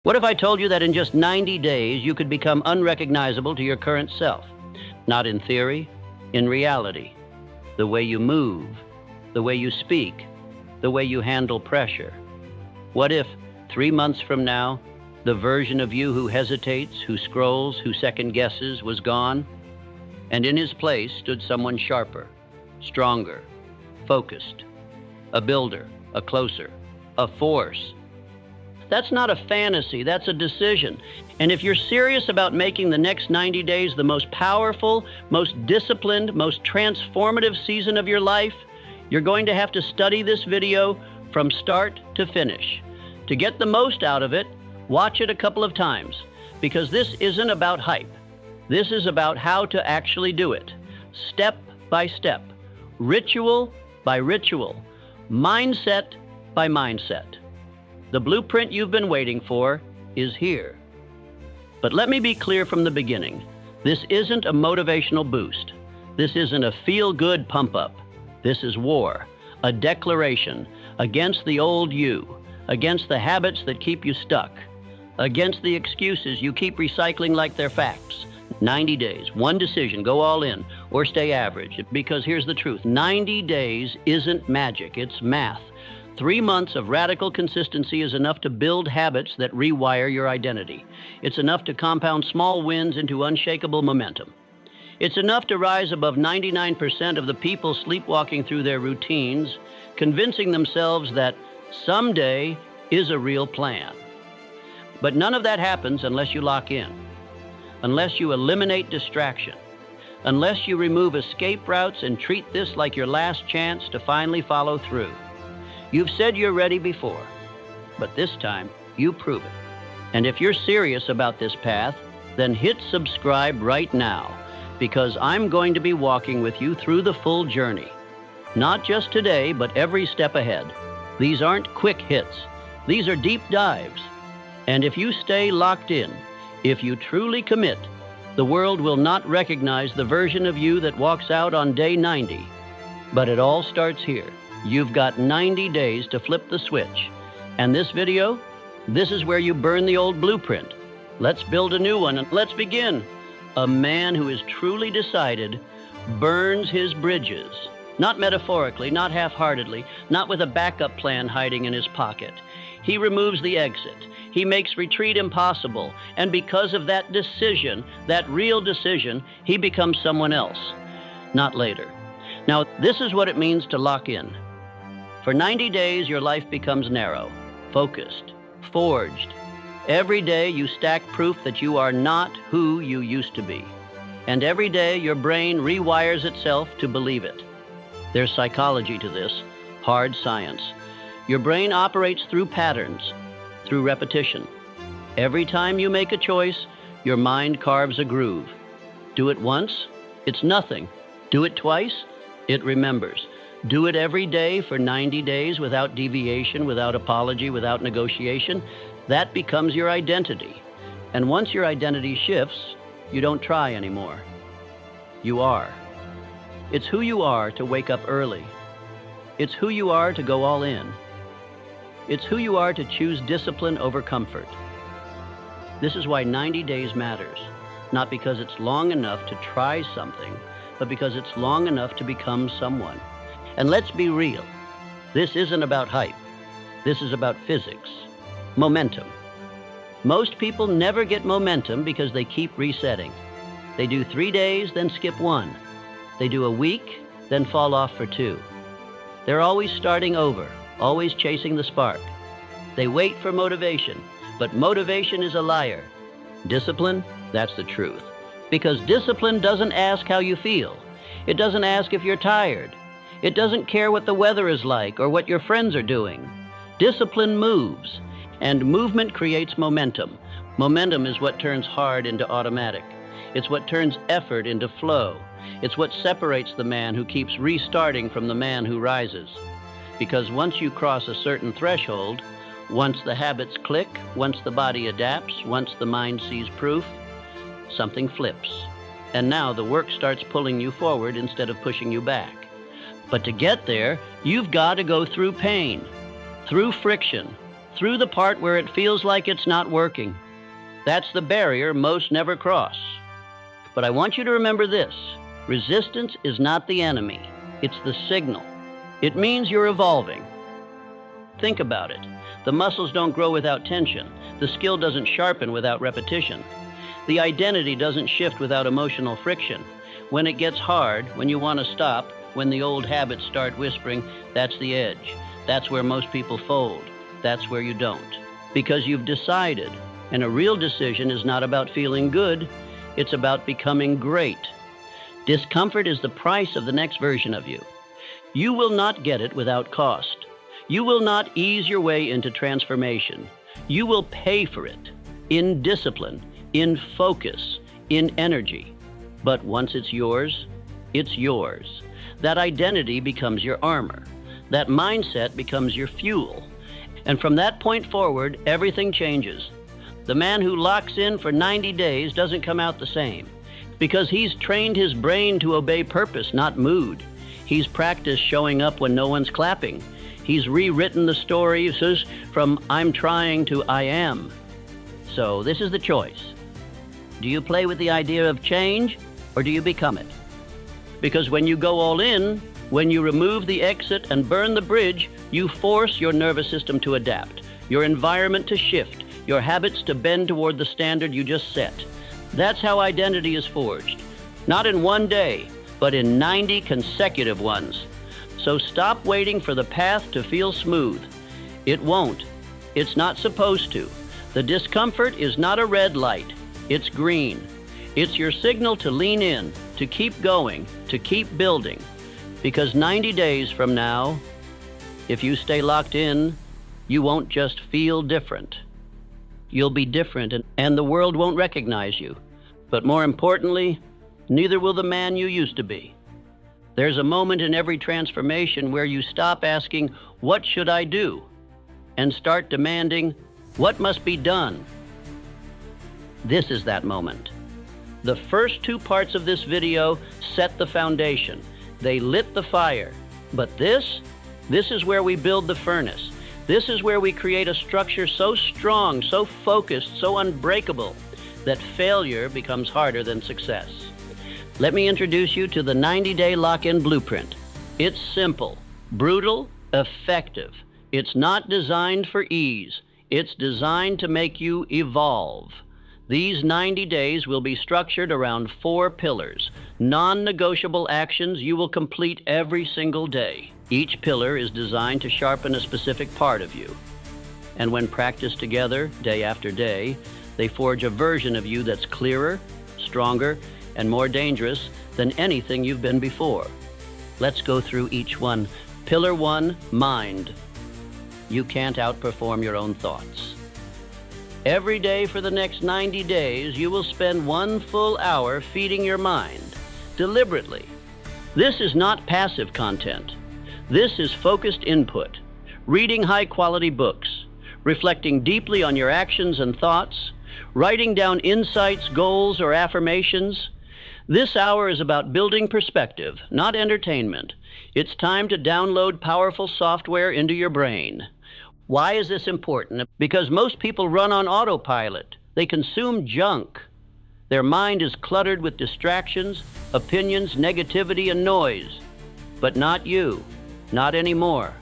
What if I told you that in just 90 days you could become unrecognizable to your current self? Not in theory, in reality. The way you move, the way you speak, the way you handle pressure. What if, 3 months from now, the version of you who hesitates, who scrolls, who second guesses was gone, and in his place stood someone sharper, stronger, focused, a builder, a closer, a force? That's not a fantasy, that's a decision. And if you're serious about making the next 90 days the most powerful, most disciplined, most transformative season of your life, you're going to have to study this video from start to finish. To get the most out of it, watch it a couple of times, because this isn't about hype. This is about how to actually do it, step by step, ritual by ritual, mindset by mindset. The blueprint you've been waiting for is here. But let me be clear from the beginning. This isn't a motivational boost. This isn't a feel-good pump-up. This is war, a declaration against the old you, against the habits that keep you stuck, against the excuses you keep recycling like they're facts. 90 days, one decision, go all in, or stay average. Because here's the truth, 90 days isn't magic, it's math. 3 months of radical consistency is enough to build habits that rewire your identity. It's enough to compound small wins into unshakable momentum. It's enough to rise above 99% of the people sleepwalking through their routines, convincing themselves that someday is a real plan. But none of that happens unless you lock in, unless you eliminate distraction, unless you remove escape routes and treat this like your last chance to finally follow through. You've said you're ready before, but this time you prove it. And if you're serious about this path, then hit subscribe right now, because I'm going to be walking with you through the full journey. Not just today, but every step ahead. These aren't quick hits. These are deep dives. And if you stay locked in, if you truly commit, the world will not recognize the version of you that walks out on day 90. But it all starts here. You've got 90 days to flip the switch. And this video, this is where you burn the old blueprint. Let's build a new one and let's begin. A man who is truly decided burns his bridges. Not metaphorically, not half-heartedly, not with a backup plan hiding in his pocket. He removes the exit. He makes retreat impossible. And because of that decision, that real decision, he becomes someone else. Not later. Now, this is what it means to lock in. For 90 days, your life becomes narrow, focused, forged. Every day, you stack proof that you are not who you used to be. And every day, your brain rewires itself to believe it. There's psychology to this, hard science. Your brain operates through patterns, through repetition. Every time you make a choice, your mind carves a groove. Do it once, it's nothing. Do it twice, it remembers. Do it every day for 90 days without deviation, without apology, without negotiation. That becomes your identity. And once your identity shifts, you don't try anymore. You are. It's who you are to wake up early. It's who you are to go all in. It's who you are to choose discipline over comfort. This is why 90 days matters. Not because it's long enough to try something, but because it's long enough to become someone. And let's be real. This isn't about hype. This is about physics. Momentum. Most people never get momentum because they keep resetting. They do 3 days, then skip 1. They do a week, then fall off for 2. They're always starting over, always chasing the spark. They wait for motivation, but motivation is a liar. Discipline, that's the truth. Because discipline doesn't ask how you feel. It doesn't ask if you're tired. It doesn't care what the weather is like or what your friends are doing. Discipline moves, and movement creates momentum. Momentum is what turns hard into automatic. It's what turns effort into flow. It's what separates the man who keeps restarting from the man who rises. Because once you cross a certain threshold, once the habits click, once the body adapts, once the mind sees proof, something flips. And now the work starts pulling you forward instead of pushing you back. But to get there, you've got to go through pain, through friction, through the part where it feels like it's not working. That's the barrier most never cross. But I want you to remember this. Resistance is not the enemy. It's the signal. It means you're evolving. Think about it. The muscles don't grow without tension. The skill doesn't sharpen without repetition. The identity doesn't shift without emotional friction. When it gets hard, when you want to stop, when the old habits start whispering, that's the edge. That's where most people fold. That's where you don't. Because you've decided. And a real decision is not about feeling good. It's about becoming great. Discomfort is the price of the next version of you. You will not get it without cost. You will not ease your way into transformation. You will pay for it in discipline, in focus, in energy. But once it's yours, it's yours. That identity becomes your armor. That mindset becomes your fuel. And from that point forward, everything changes. The man who locks in for 90 days doesn't come out the same, because he's trained his brain to obey purpose, not mood. He's practiced showing up when no one's clapping. He's rewritten the story from I'm trying to I am. So this is the choice. Do you play with the idea of change, or do you become it? Because when you go all in, when you remove the exit and burn the bridge, you force your nervous system to adapt, your environment to shift, your habits to bend toward the standard you just set. That's how identity is forged. Not in one day, but in 90 consecutive ones. So stop waiting for the path to feel smooth. It won't. It's not supposed to. The discomfort is not a red light. It's green. It's your signal to lean in, to keep going, to keep building. Because 90 days from now, if you stay locked in, you won't just feel different. You'll be different, and the world won't recognize you. But more importantly, neither will the man you used to be. There's a moment in every transformation where you stop asking, what should I do? And start demanding, what must be done? This is that moment. The first two parts of this video set the foundation. They lit the fire. But this is where we build the furnace. This is where we create a structure so strong, so focused, so unbreakable, that failure becomes harder than success. Let me introduce you to the 90-day lock-in blueprint. It's simple, brutal, effective. It's not designed for ease. It's designed to make you evolve. These 90 days will be structured around 4 pillars, non-negotiable actions you will complete every single day. Each pillar is designed to sharpen a specific part of you. And when practiced together, day after day, they forge a version of you that's clearer, stronger, and more dangerous than anything you've been before. Let's go through each one. Pillar 1, mind. You can't outperform your own thoughts. Every day for the next 90 days, you will spend 1 full hour feeding your mind, deliberately. This is not passive content. This is focused input, reading high-quality books, reflecting deeply on your actions and thoughts, writing down insights, goals, or affirmations. This hour is about building perspective, not entertainment. It's time to download powerful software into your brain. Why is this important? Because most people run on autopilot. They consume junk. Their mind is cluttered with distractions, opinions, negativity, and noise. But not you. Not anymore.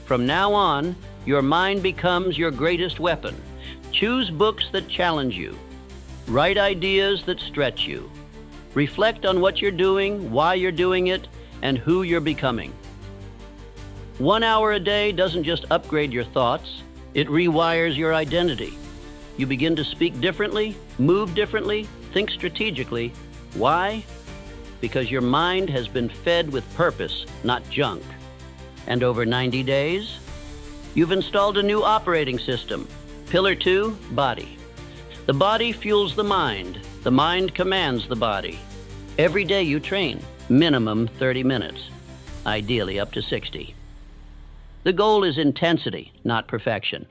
From now on, your mind becomes your greatest weapon. Choose books that challenge you. Write ideas that stretch you. Reflect on what you're doing, why you're doing it, and who you're becoming. 1 hour a day doesn't just upgrade your thoughts, it rewires your identity. You begin to speak differently, move differently, think strategically. Why? Because your mind has been fed with purpose, not junk. And over 90 days, you've installed a new operating system. Pillar 2, body. The body fuels the mind commands the body. Every day you train, minimum 30 minutes, ideally up to 60. The goal is intensity, not perfection.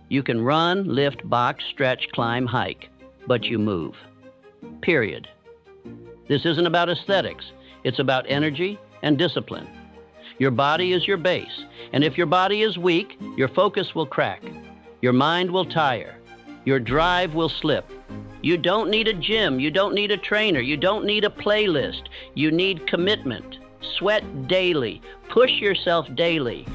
You can run, lift, box, stretch, climb, hike, but you move. Period. This isn't about aesthetics. It's about energy and discipline. Your body is your base, and if your body is weak, your focus will crack. Your mind will tire. Your drive will slip. You don't need a gym. You don't need a trainer. You don't need a playlist. You need commitment. Sweat daily. Push yourself daily.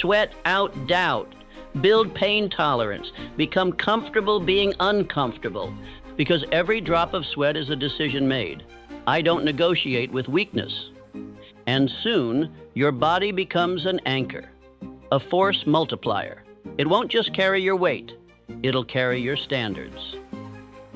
Sweat out doubt. Build pain tolerance. Become comfortable being uncomfortable. Because every drop of sweat is a decision made. I don't negotiate with weakness. And soon, your body becomes an anchor, a force multiplier. It won't just carry your weight. It'll carry your standards.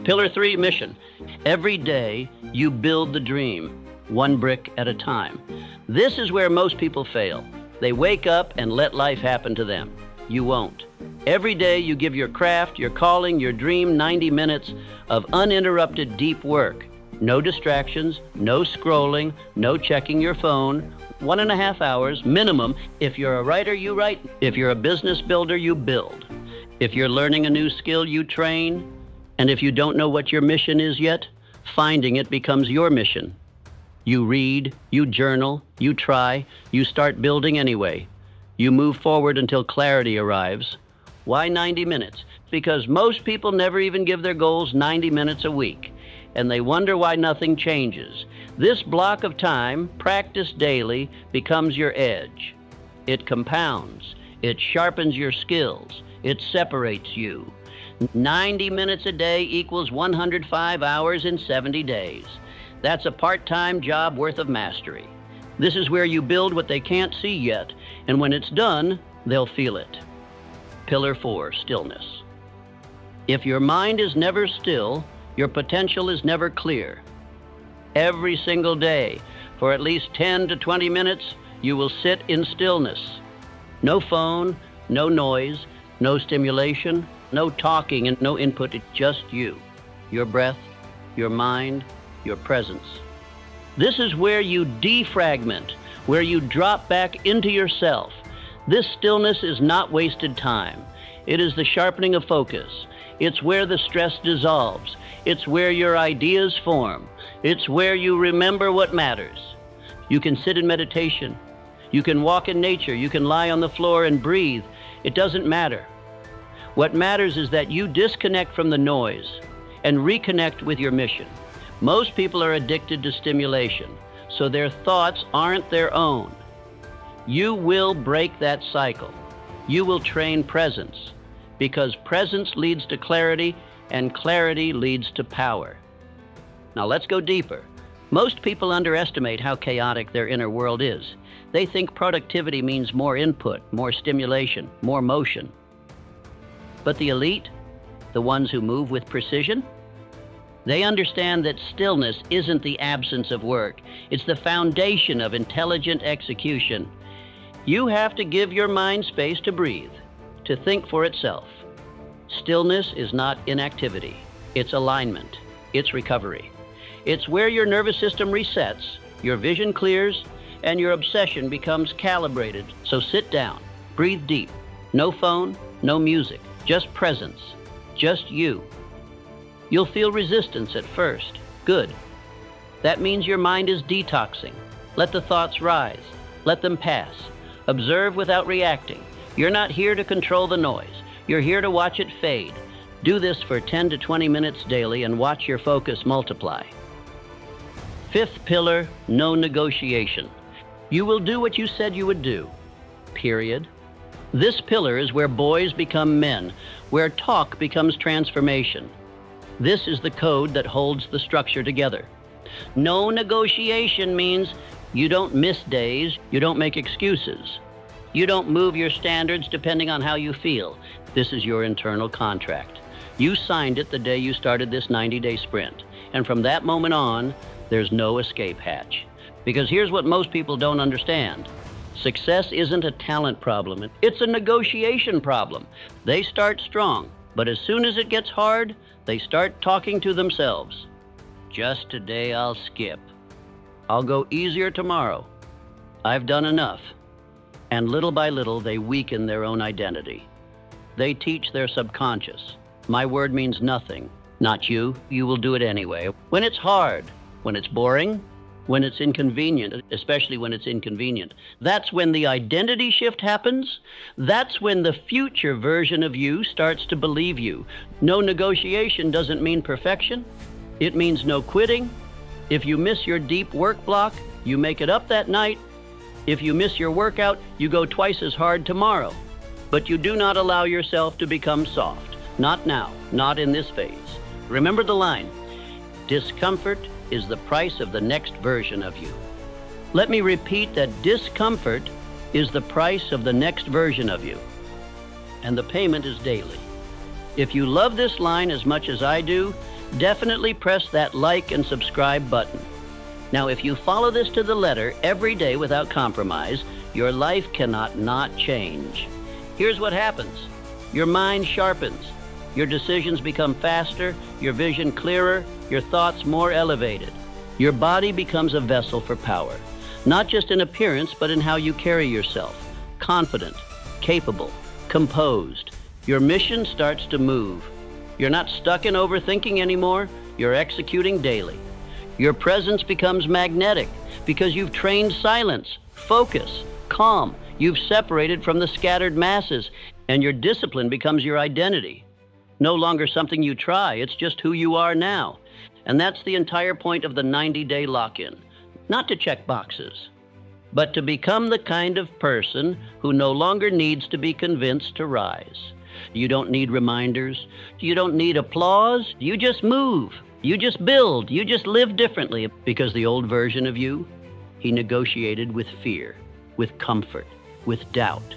Pillar 3, mission. Every day, you build the dream, one brick at a time. This is where most people fail. They wake up and let life happen to them. You won't. Every day, you give your craft, your calling, your dream 90 minutes of uninterrupted deep work. No distractions, no scrolling, no checking your phone. 1.5 hours minimum. If you're a writer, you write. If you're a business builder, you build. If you're learning a new skill, you train. And if you don't know what your mission is yet, finding it becomes your mission. You read, you journal, you try, you start building anyway. You move forward until clarity arrives. Why 90 minutes? Because most people never even give their goals 90 minutes a week, and they wonder why nothing changes. This block of time, practiced daily, becomes your edge. It compounds. It sharpens your skills. It separates you. 90 minutes a day equals 105 hours in 70 days. That's a part-time job worth of mastery. This is where you build what they can't see yet, and when it's done, they'll feel it. Pillar 4, stillness. If your mind is never still, your potential is never clear. Every single day, for at least 10 to 20 minutes, you will sit in stillness. No phone, no noise, no stimulation, no talking, and no input. It's just you, your breath, your mind, your presence. This is where you defragment, where you drop back into yourself. This stillness is not wasted time. It is the sharpening of focus. It's where the stress dissolves. It's where your ideas form. It's where you remember what matters. You can sit in meditation. You can walk in nature. You can lie on the floor and breathe. It doesn't matter. What matters is that you disconnect from the noise and reconnect with your mission. Most people are addicted to stimulation, so their thoughts aren't their own. You will break that cycle. You will train presence, because presence leads to clarity, and clarity leads to power. Now let's go deeper. Most people underestimate how chaotic their inner world is. They think productivity means more input, more stimulation, more motion. But the elite, the ones who move with precision, they understand that stillness isn't the absence of work. It's the foundation of intelligent execution. You have to give your mind space to breathe, to think for itself. Stillness is not inactivity. It's alignment. It's recovery. It's where your nervous system resets, your vision clears, and your obsession becomes calibrated. So sit down, breathe deep. No phone, no music, just presence, just you. You'll feel resistance at first. Good. That means your mind is detoxing. Let the thoughts rise. Let them pass. Observe without reacting. You're not here to control the noise. You're here to watch it fade. Do this for 10 to 20 minutes daily and watch your focus multiply. 5th pillar, no negotiation. You will do what you said you would do. Period. This pillar is where boys become men, where talk becomes transformation. This is the code that holds the structure together. No negotiation means you don't miss days, you don't make excuses. You don't move your standards depending on how you feel. This is your internal contract. You signed it the day you started this 90-day sprint. And from that moment on, there's no escape hatch. Because here's what most people don't understand. Success isn't a talent problem. It's a negotiation problem. They start strong, but as soon as it gets hard, they start talking to themselves. Just today I'll skip. I'll go easier tomorrow. I've done enough. And little by little, they weaken their own identity. They teach their subconscious. My word means nothing. Not you. You will do it anyway. When it's hard, when it's boring, when it's inconvenient, especially when it's inconvenient. That's when the identity shift happens. That's when the future version of you starts to believe you. No negotiation doesn't mean perfection. It means no quitting. If you miss your deep work block, you make it up that night. If you miss your workout, you go twice as hard tomorrow. But you do not allow yourself to become soft. Not now, not in this phase. Remember the line, discomfort is the price of the next version of you. Let me repeat that discomfort is the price of the next version of you. And the payment is daily. If you love this line as much as I do, definitely press that like and subscribe button. Now, if you follow this to the letter every day without compromise, your life cannot not change. Here's what happens. Your mind sharpens. Your decisions become faster, your vision clearer, your thoughts more elevated. Your body becomes a vessel for power, not just in appearance, but in how you carry yourself. Confident, capable, composed. Your mission starts to move. You're not stuck in overthinking anymore, you're executing daily. Your presence becomes magnetic because you've trained silence, focus, calm. You've separated from the scattered masses, and your discipline becomes your identity. No longer something you try, it's just who you are now. And that's the entire point of the 90-day lock-in. Not to check boxes, but to become the kind of person who no longer needs to be convinced to rise. You don't need reminders. You don't need applause. You just move. You just build. You just live differently. Because the old version of you, he negotiated with fear, with comfort, with doubt.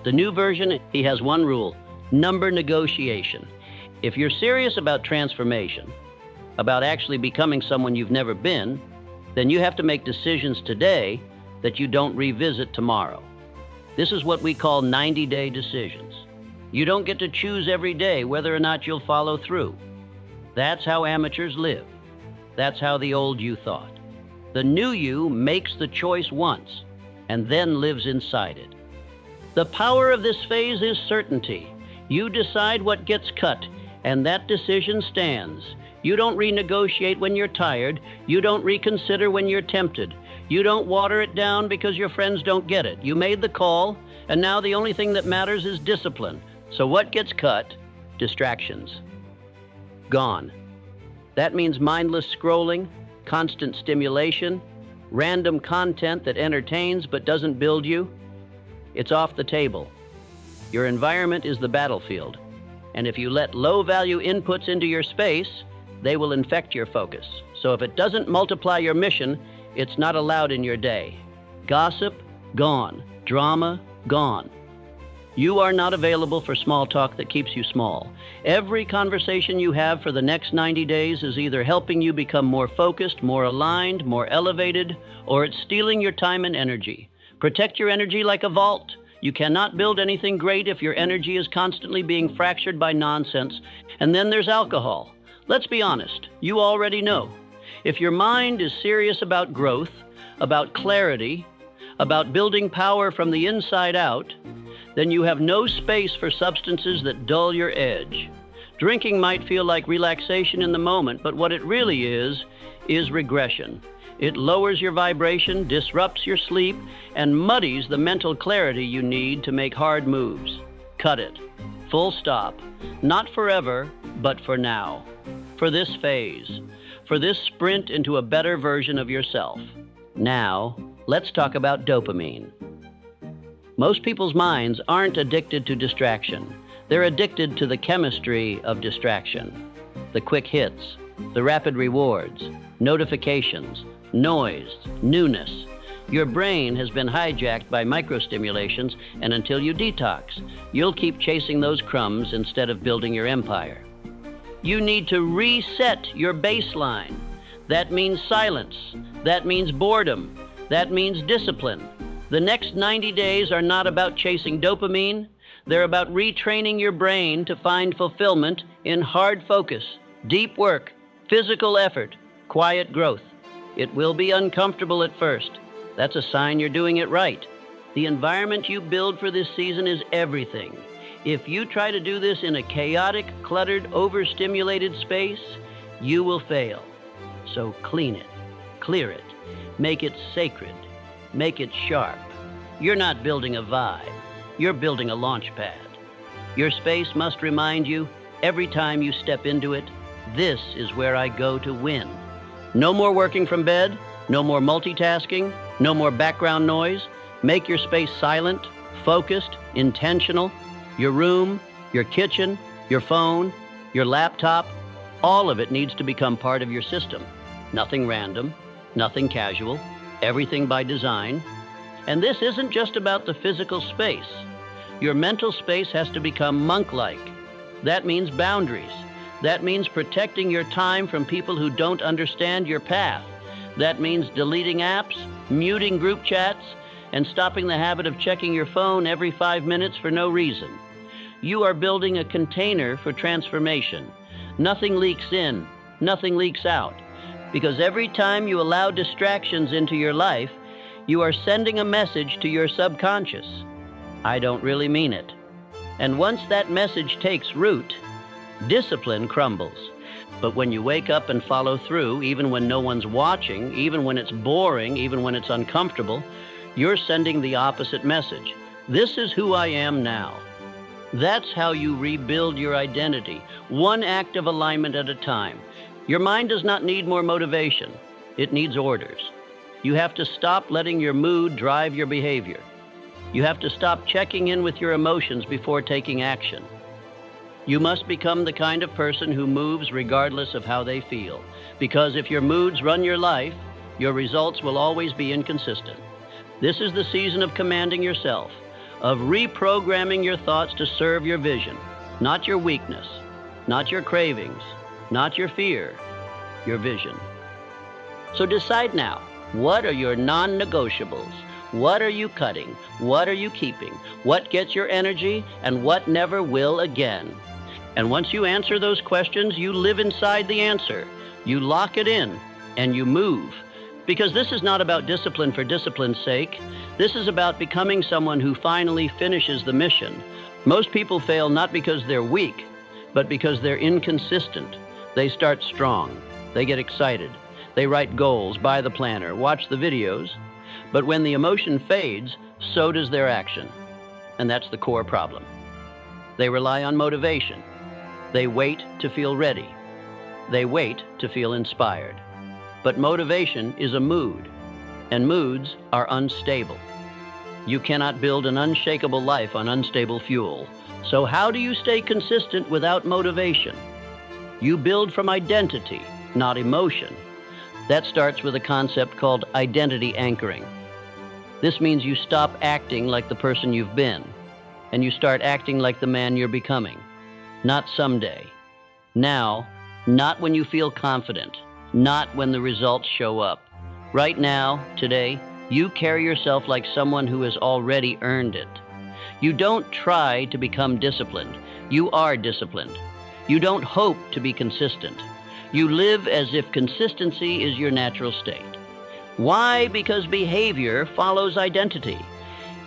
The new version, he has one rule, number negotiation. If you're serious about transformation, about actually becoming someone you've never been, then you have to make decisions today that you don't revisit tomorrow. This is what we call 90-day decisions. You don't get to choose every day whether or not you'll follow through. That's how amateurs live. That's how the old you thought. The new you makes the choice once and then lives inside it. The power of this phase is certainty. You decide what gets cut, and that decision stands. You don't renegotiate when you're tired. You don't reconsider when you're tempted. You don't water it down because your friends don't get it. You made the call, and now the only thing that matters is discipline. So what gets cut? Distractions. Gone. That means mindless scrolling, constant stimulation, random content that entertains but doesn't build you. It's off the table. Your environment is the battlefield. And if you let low-value inputs into your space, they will infect your focus. So if it doesn't multiply your mission, it's not allowed in your day. Gossip, gone. Drama, gone. You are not available for small talk that keeps you small. Every conversation you have for the next 90 days is either helping you become more focused, more aligned, more elevated, or it's stealing your time and energy. Protect your energy like a vault. You cannot build anything great if your energy is constantly being fractured by nonsense. And then there's alcohol. Let's be honest, you already know. If your mind is serious about growth, about clarity, about building power from the inside out, then you have no space for substances that dull your edge. Drinking might feel like relaxation in the moment, but what it really is regression. It lowers your vibration, disrupts your sleep, and muddies the mental clarity you need to make hard moves. Cut it. Full stop. Not forever, but for now. For this phase. For this sprint into a better version of yourself. Now, let's talk about dopamine. Most people's minds aren't addicted to distraction. They're addicted to the chemistry of distraction. The quick hits, the rapid rewards, notifications, noise, newness. Your brain has been hijacked by microstimulations, and until you detox, you'll keep chasing those crumbs instead of building your empire. You need to reset your baseline. That means silence. That means boredom. That means discipline. The next 90 days are not about chasing dopamine. They're about retraining your brain to find fulfillment in hard focus, deep work, physical effort, quiet growth. It will be uncomfortable at first. That's a sign you're doing it right. The environment you build for this season is everything. If you try to do this in a chaotic, cluttered, overstimulated space, you will fail. So clean it. Clear it. Make it sacred. Make it sharp. You're not building a vibe. You're building a launch pad. Your space must remind you, every time you step into it, this is where I go to win. No more working from bed, no more multitasking, no more background noise. Make your space silent, focused, intentional. Your room, your kitchen, your phone, your laptop, all of it needs to become part of your system. Nothing random, nothing casual, everything by design. And this isn't just about the physical space. Your mental space has to become monk-like. That means boundaries. That means protecting your time from people who don't understand your path. That means deleting apps, muting group chats, and stopping the habit of checking your phone every 5 minutes for no reason. You are building a container for transformation. Nothing leaks in, nothing leaks out. Because every time you allow distractions into your life, you are sending a message to your subconscious. I don't really mean it. And once that message takes root, discipline crumbles. But when you wake up and follow through, even when no one's watching, even when it's boring, even when it's uncomfortable, you're sending the opposite message. This is who I am now. That's how you rebuild your identity, one act of alignment at a time. Your mind does not need more motivation. It needs orders. You have to stop letting your mood drive your behavior. You have to stop checking in with your emotions before taking action. You must become the kind of person who moves regardless of how they feel. Because if your moods run your life, your results will always be inconsistent. This is the season of commanding yourself, of reprogramming your thoughts to serve your vision, not your weakness, not your cravings, not your fear, your vision. So decide now, what are your non-negotiables? What are you cutting? What are you keeping? What gets your energy and what never will again? And once you answer those questions, you live inside the answer. You lock it in and you move. Because this is not about discipline for discipline's sake. This is about becoming someone who finally finishes the mission. Most people fail not because they're weak, but because they're inconsistent. They start strong. They get excited. They write goals, buy the planner, watch the videos. But when the emotion fades, so does their action. And that's the core problem. They rely on motivation. They wait to feel ready. They wait to feel inspired. But motivation is a mood, and moods are unstable. You cannot build an unshakable life on unstable fuel. So how do you stay consistent without motivation? You build from identity, not emotion. That starts with a concept called identity anchoring. This means you stop acting like the person you've been, and you start acting like the man you're becoming. Not someday. Now, not when you feel confident. Not when the results show up. Right now, today, you carry yourself like someone who has already earned it. You don't try to become disciplined. You are disciplined. You don't hope to be consistent. You live as if consistency is your natural state. Why? Because behavior follows identity.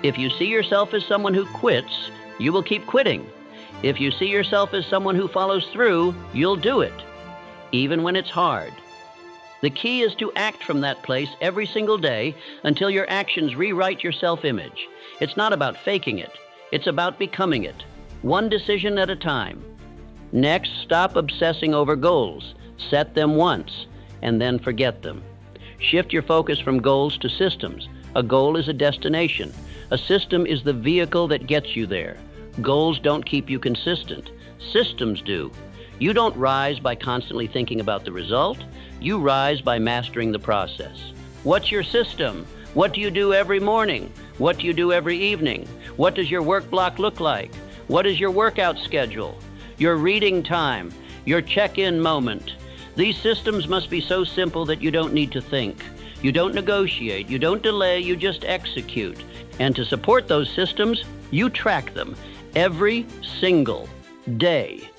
If you see yourself as someone who quits, you will keep quitting. If you see yourself as someone who follows through, you'll do it, even when it's hard. The key is to act from that place every single day until your actions rewrite your self-image. It's not about faking it. It's about becoming it, one decision at a time. Next, stop obsessing over goals. Set them once, and then forget them. Shift your focus from goals to systems. A goal is a destination. A system is the vehicle that gets you there. Goals don't keep you consistent. Systems do. You don't rise by constantly thinking about the result. You rise by mastering the process. What's your system? What do you do every morning? What do you do every evening? What does your work block look like? What is your workout schedule? Your reading time? Your check-in moment? These systems must be so simple that you don't need to think. You don't negotiate. You don't delay. You just execute. And to support those systems, you track them every single day.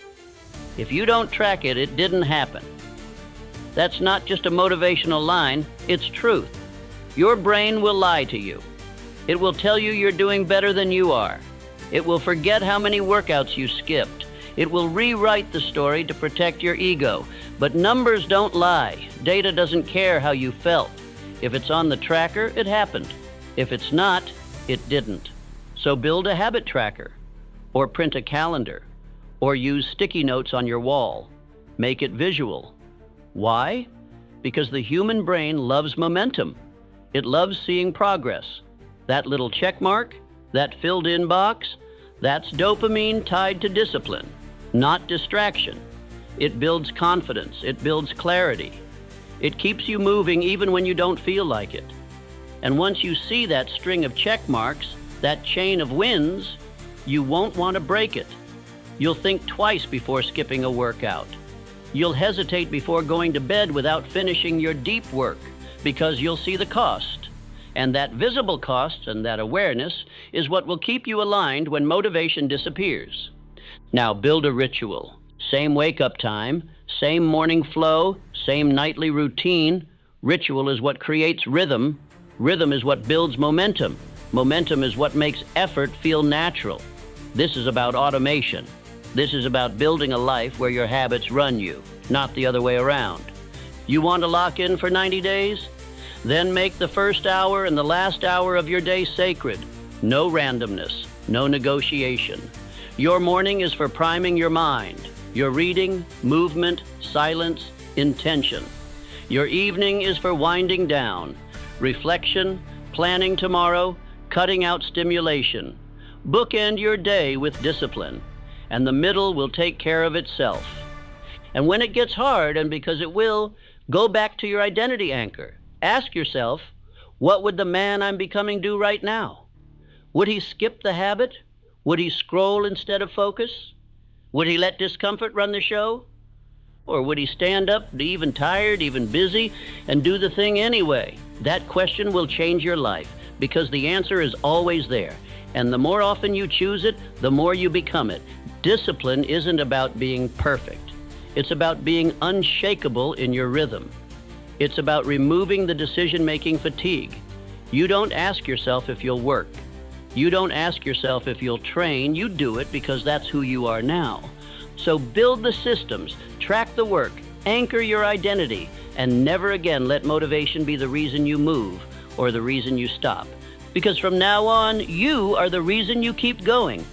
If you don't track it, it didn't happen. That's not just a motivational line, it's truth. Your brain will lie to you. It will tell you you're doing better than you are. It will forget how many workouts you skipped. It will rewrite the story to protect your ego. But numbers don't lie. Data doesn't care how you felt. If it's on the tracker, it happened. If it's not, it didn't. So build a habit tracker, or print a calendar, or use sticky notes on your wall. Make it visual. Why? Because the human brain loves momentum. It loves seeing progress. That little check mark, that filled-in box, that's dopamine tied to discipline, not distraction. It builds confidence. It builds clarity. It keeps you moving even when you don't feel like it. And once you see that string of check marks, that chain of wins, you won't want to break it. You'll think twice before skipping a workout. You'll hesitate before going to bed without finishing your deep work because you'll see the cost. And that visible cost and that awareness is what will keep you aligned when motivation disappears. Now build a ritual. Same wake-up time, same morning flow, same nightly routine. Ritual is what creates rhythm. Rhythm is what builds momentum. Momentum is what makes effort feel natural. This is about automation. This is about building a life where your habits run you, not the other way around. You want to lock in for 90 days? Then make the first hour and the last hour of your day sacred. No randomness, no negotiation. Your morning is for priming your mind. Your reading, movement, silence, intention. Your evening is for winding down. Reflection, planning tomorrow, cutting out stimulation. Bookend your day with discipline, and the middle will take care of itself. And when it gets hard, and because it will, go back to your identity anchor. Ask yourself, what would the man I'm becoming do right now? Would he skip the habit? Would he scroll instead of focus? Would he let discomfort run the show? Or would he stand up, be even tired, even busy, and do the thing anyway? That question will change your life, because the answer is always there. And the more often you choose it, the more you become it. Discipline isn't about being perfect. It's about being unshakable in your rhythm. It's about removing the decision-making fatigue. You don't ask yourself if you'll work. You don't ask yourself if you'll train. You do it because that's who you are now. So build the systems, track the work, anchor your identity, and never again let motivation be the reason you move or the reason you stop. Because from now on, you are the reason you keep going.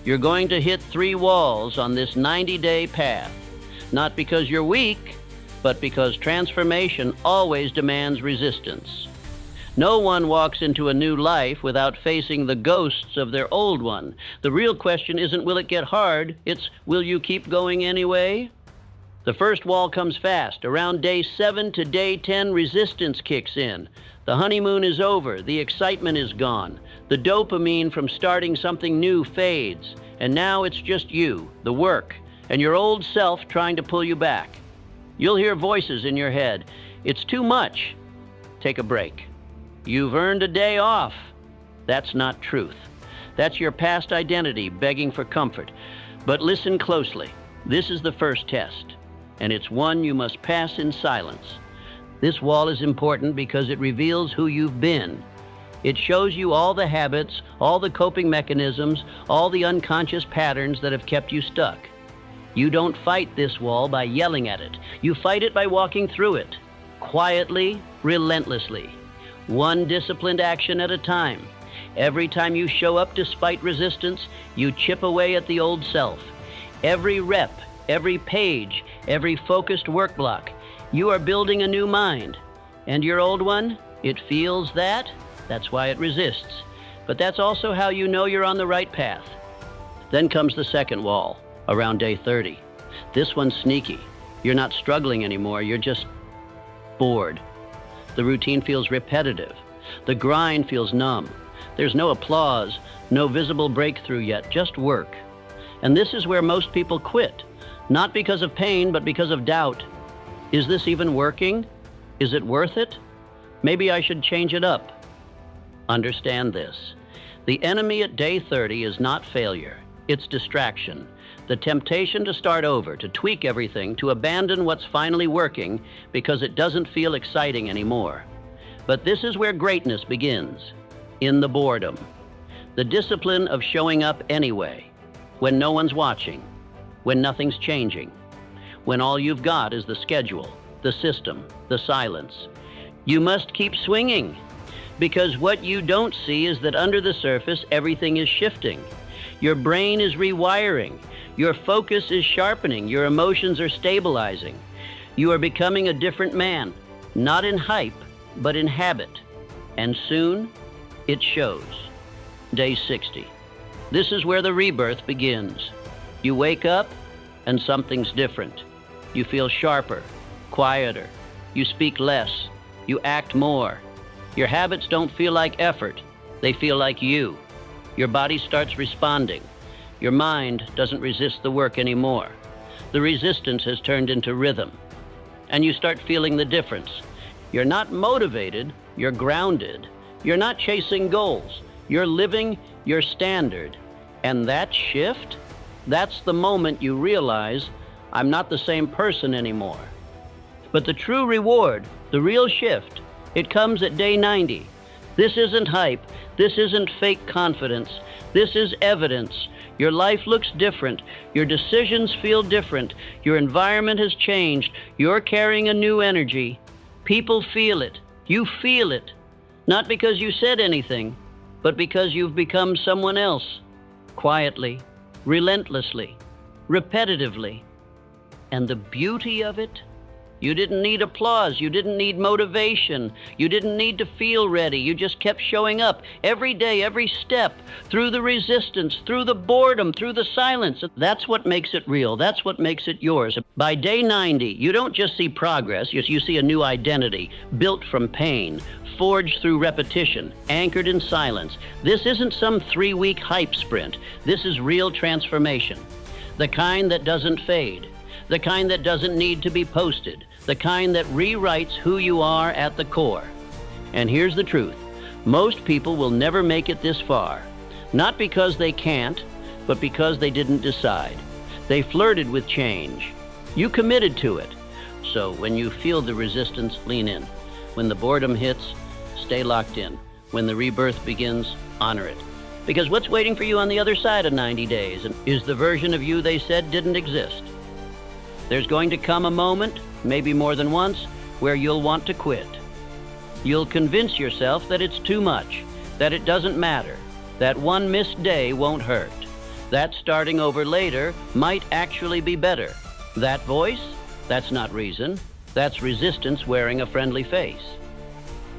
You're going to hit 3 walls on this 90-day path. Not because you're weak, but because transformation always demands resistance. No one walks into a new life without facing the ghosts of their old one. The real question isn't will it get hard, it's will you keep going anyway? The first wall comes fast. Around day 7 to day 10, resistance kicks in. The honeymoon is over, the excitement is gone. The dopamine from starting something new fades. And now it's just you, the work, and your old self trying to pull you back. You'll hear voices in your head. It's too much. Take a break. You've earned a day off. That's not truth. That's your past identity begging for comfort. But listen closely. This is the first test, and it's one you must pass in silence. This wall is important because it reveals who you've been. It shows you all the habits, all the coping mechanisms, all the unconscious patterns that have kept you stuck. You don't fight this wall by yelling at it. You fight it by walking through it, quietly, relentlessly, one disciplined action at a time. Every time you show up despite resistance, you chip away at the old self. Every rep, every page, every focused work block, you are building a new mind. And your old one, it feels that. That's why it resists. But that's also how you know you're on the right path. Then comes the second wall, around day 30. This one's sneaky. You're not struggling anymore, you're just bored. The routine feels repetitive. The grind feels numb. There's no applause, no visible breakthrough yet, just work. And this is where most people quit, not because of pain, but because of doubt. Is this even working? Is it worth it? Maybe I should change it up. Understand this. The enemy at day 30 is not failure. It's distraction. The temptation to start over, to tweak everything, to abandon what's finally working because it doesn't feel exciting anymore. But this is where greatness begins, in the boredom. The discipline of showing up anyway, when no one's watching, when nothing's changing, when all you've got is the schedule, the system, the silence. You must keep swinging, because what you don't see is that under the surface, everything is shifting. Your brain is rewiring. Your focus is sharpening. Your emotions are stabilizing. You are becoming a different man, not in hype, but in habit. And soon, it shows. Day 60. This is where the rebirth begins. You wake up, and something's different. You feel sharper, quieter. You speak less. You act more. Your habits don't feel like effort. They feel like you. Your body starts responding. Your mind doesn't resist the work anymore. The resistance has turned into rhythm. And you start feeling the difference. You're not motivated, you're grounded. You're not chasing goals. You're living your standard. And that shift, that's the moment you realize, I'm not the same person anymore. But the true reward, the real shift, it comes at day 90. This isn't hype. This isn't fake confidence. This is evidence. Your life looks different. Your decisions feel different. Your environment has changed. You're carrying a new energy. People feel it. You feel it. Not because you said anything, but because you've become someone else. Quietly, relentlessly, repetitively. And the beauty of it? You didn't need applause. You didn't need motivation. You didn't need to feel ready. You just kept showing up every day, every step, through the resistance, through the boredom, through the silence. That's what makes it real. That's what makes it yours. By day 90, you don't just see progress. You see a new identity, built from pain, forged through repetition, anchored in silence. This isn't some 3-week hype sprint. This is real transformation. The kind that doesn't fade. The kind that doesn't need to be posted. The kind that rewrites who you are at the core. And here's the truth. Most people will never make it this far. Not because they can't, but because they didn't decide. They flirted with change. You committed to it. So when you feel the resistance, lean in. When the boredom hits, stay locked in. When the rebirth begins, honor it. Because what's waiting for you on the other side of 90 days is the version of you they said didn't exist. There's going to come a moment, maybe more than once, where you'll want to quit. You'll convince yourself that it's too much, that it doesn't matter, that one missed day won't hurt, that starting over later might actually be better. That voice? That's not reason. That's resistance wearing a friendly face.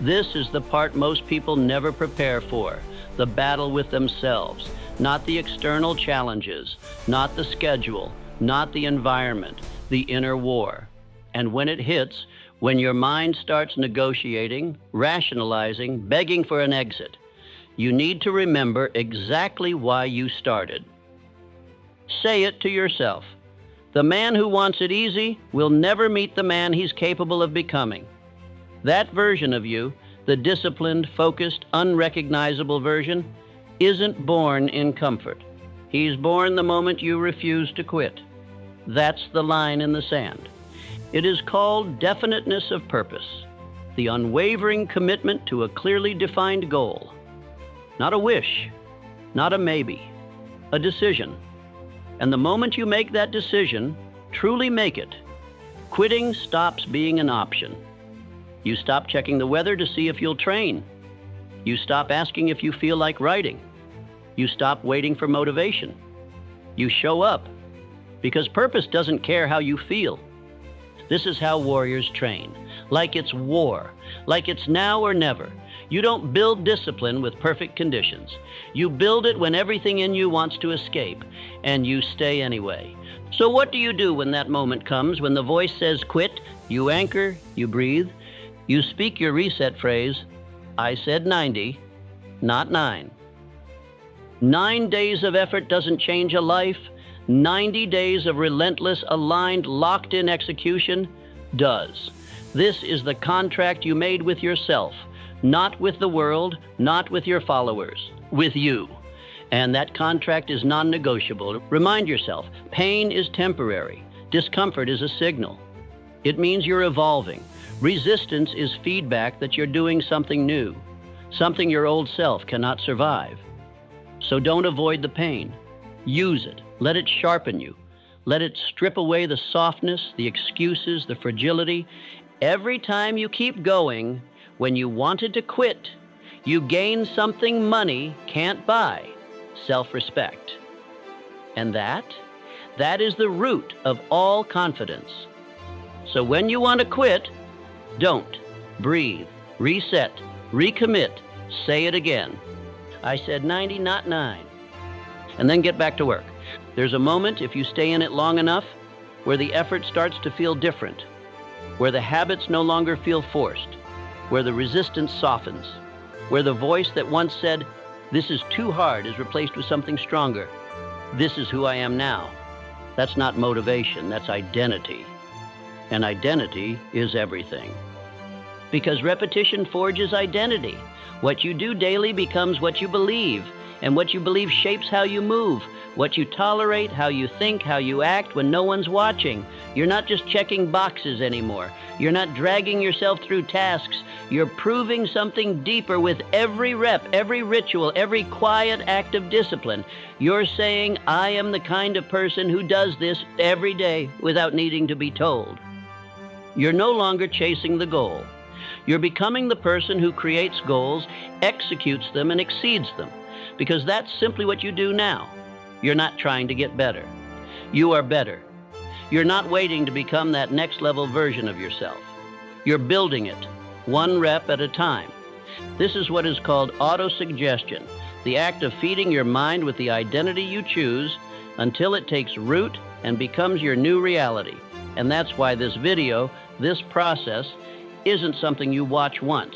This is the part most people never prepare for, the battle with themselves, not the external challenges, not the schedule, not the environment, the inner war. And when it hits, when your mind starts negotiating, rationalizing, begging for an exit, you need to remember exactly why you started. Say it to yourself. The man who wants it easy will never meet the man he's capable of becoming. That version of you, the disciplined, focused, unrecognizable version, isn't born in comfort. He's born the moment you refuse to quit. That's the line in the sand. It is called definiteness of purpose, the unwavering commitment to a clearly defined goal. Not a wish, not a maybe, a decision. And the moment you make that decision, truly make it, quitting stops being an option. You stop checking the weather to see if you'll train. You stop asking if you feel like writing. You stop waiting for motivation. You show up. Because purpose doesn't care how you feel. This is how warriors train. Like it's war. Like it's now or never. You don't build discipline with perfect conditions. You build it when everything in you wants to escape, and you stay anyway. So what do you do when that moment comes, when the voice says quit? You anchor, you breathe, you speak your reset phrase, I said 90, not 9. 9 days of effort doesn't change a life. 90 days of relentless, aligned, locked-in execution does. This is the contract you made with yourself, not with the world, not with your followers, with you. And that contract is non-negotiable. Remind yourself, pain is temporary. Discomfort is a signal. It means you're evolving. Resistance is feedback that you're doing something new, something your old self cannot survive. So don't avoid the pain. Use it. Let it sharpen you. Let it strip away the softness, the excuses, the fragility. Every time you keep going, when you wanted to quit, you gain something money can't buy: self-respect. And that is the root of all confidence. So when you want to quit, don't. Breathe, reset, recommit, say it again. I said 90, not 9. And then get back to work. There's a moment, if you stay in it long enough, where the effort starts to feel different, where the habits no longer feel forced, where the resistance softens, where the voice that once said, "This is too hard," is replaced with something stronger. "This is who I am now." That's not motivation, that's identity. And identity is everything. Because repetition forges identity. What you do daily becomes what you believe, and what you believe shapes how you move, what you tolerate, how you think, how you act when no one's watching. You're not just checking boxes anymore. You're not dragging yourself through tasks. You're proving something deeper with every rep, every ritual, every quiet act of discipline. You're saying, "I am the kind of person who does this every day without needing to be told." You're no longer chasing the goal. You're becoming the person who creates goals, executes them, and exceeds them. Because that's simply what you do now. You're not trying to get better. You are better. You're not waiting to become that next level version of yourself. You're building it, one rep at a time. This is what is called autosuggestion, the act of feeding your mind with the identity you choose until it takes root and becomes your new reality. And that's why this video, this process, isn't something you watch once.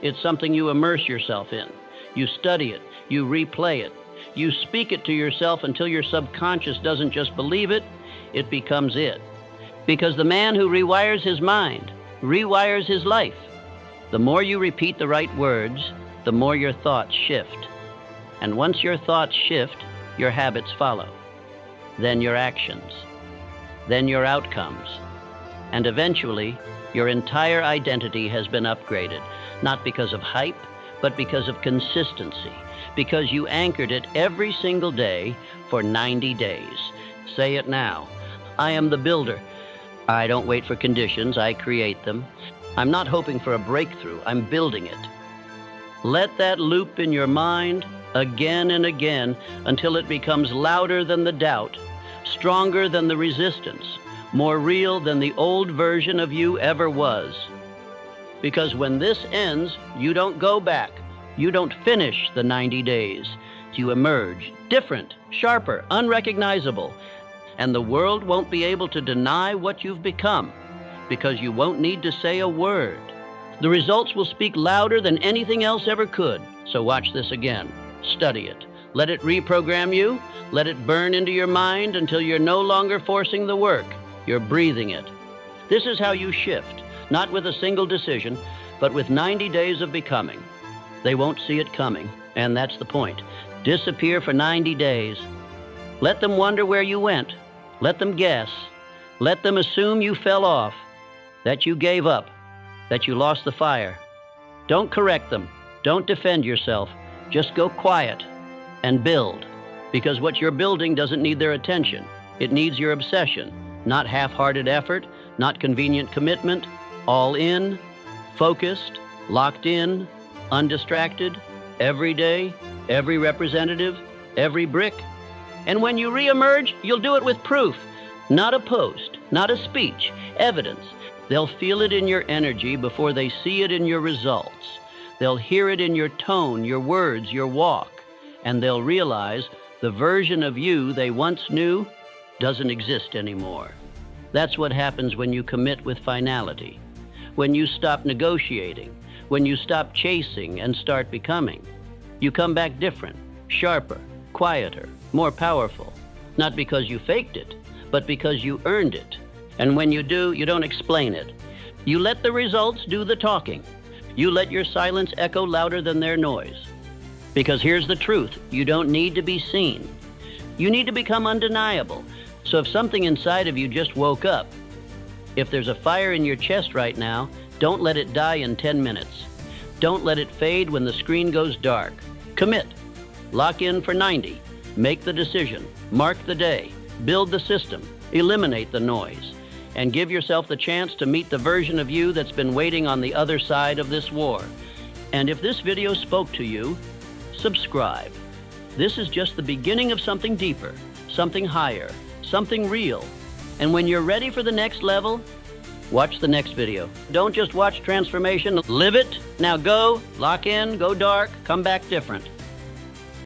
It's something you immerse yourself in. You study it, you replay it, you speak it to yourself until your subconscious doesn't just believe it, it becomes it. Because the man who rewires his mind rewires his life. The more you repeat the right words, the more your thoughts shift. And once your thoughts shift, your habits follow. Then your actions. Then your outcomes. And eventually, your entire identity has been upgraded, not because of hype, but because of consistency, because you anchored it every single day for 90 days. Say it now. I am the builder. I don't wait for conditions, I create them. I'm not hoping for a breakthrough, I'm building it. Let that loop in your mind again and again until it becomes louder than the doubt, stronger than the resistance, more real than the old version of you ever was. Because when this ends, you don't go back. You don't finish the 90 days. You emerge different, sharper, unrecognizable. And the world won't be able to deny what you've become because you won't need to say a word. The results will speak louder than anything else ever could. So watch this again. Study it. Let it reprogram you. Let it burn into your mind until you're no longer forcing the work. You're breathing it. This is how you shift. Not with a single decision, but with 90 days of becoming. They won't see it coming, and that's the point. Disappear for 90 days. Let them wonder where you went. Let them guess. Let them assume you fell off, that you gave up, that you lost the fire. Don't correct them. Don't defend yourself. Just go quiet and build, because what you're building doesn't need their attention. It needs your obsession, not half-hearted effort, not convenient commitment. All in, focused, locked in, undistracted, every day, every representative, every brick. And when you reemerge, you'll do it with proof, not a post, not a speech, evidence. They'll feel it in your energy before they see it in your results. They'll hear it in your tone, your words, your walk, and they'll realize the version of you they once knew doesn't exist anymore. That's what happens when you commit with finality. When you stop negotiating, when you stop chasing and start becoming, you come back different, sharper, quieter, more powerful, not because you faked it, but because you earned it. And when you do, you don't explain it. You let the results do the talking. You let your silence echo louder than their noise. Because here's the truth, you don't need to be seen. You need to become undeniable. So if something inside of you just woke up, if there's a fire in your chest right now, don't let it die in 10 minutes. Don't let it fade when the screen goes dark. Commit. Lock in for 90. Make the decision. Mark the day. Build the system. Eliminate the noise and give yourself the chance to meet the version of you that's been waiting on the other side of this war. And if this video spoke to you, subscribe. This is just the beginning of something deeper, something higher, something real. And when you're ready for the next level, watch the next video. Don't just watch transformation, live it. Now go, lock in, go dark, come back different.